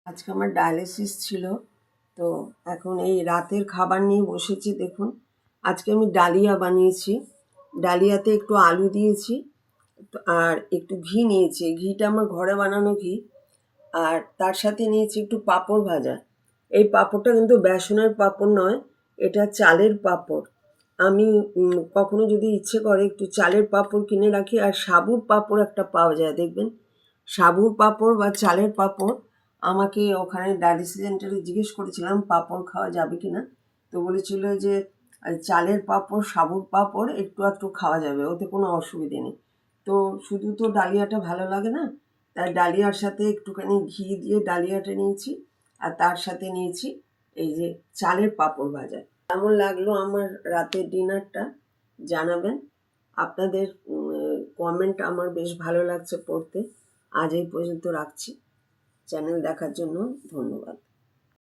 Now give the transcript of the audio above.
আজকে আমার ডায়ালিসিস ছিল, তো এখন এই রাতের খাবার নিয়ে বসেছি। দেখুন, আজকে আমি ডালিয়া বানিয়েছি। ডালিয়াতে একটু আলু দিয়েছি আর একটু ঘি নিয়েছি। ঘিটা আমার ঘরে বানানো ঘি। আর তার সাথে নিয়েছি একটু পাঁপড় ভাজা। এই পাঁপড়টা কিন্তু বেসনের পাঁপড় নয়, এটা চালের পাঁপড়। আমি কখনো যদি ইচ্ছে করে একটু চালের পাঁপড় কিনে রাখি। আর সাবুর পাঁপড় একটা পাওয়া যায়, দেখবেন। সাবুর পাঁপড় বা চালের পাঁপড়, আমাকে ওখানে ডায়ালিসিস সেন্টারে জিজ্ঞেস করেছিলাম পাঁপড় খাওয়া যাবে কি না। তো বলেছিল যে চালের পাঁপড়, সাবুর পাঁপড় একটু আধটু খাওয়া যাবে, ওতে কোনো অসুবিধে নেই। তো শুধু তো ডালিয়াটা ভালো লাগে না, তাই ডালিয়ার সাথে একটুখানি ঘি দিয়ে ডালিয়াটা নিয়েছি। আর তার সাথে নিয়েছি এই যে চালের পাঁপড় ভাজা। কেমন লাগলো আমার রাতের ডিনারটা জানাবেন। আপনাদের কমেন্ট আমার বেশ ভালো লাগছে পড়তে। আজ এই পর্যন্ত রাখছি। চ্যানেল দেখার জন্য ধন্যবাদ।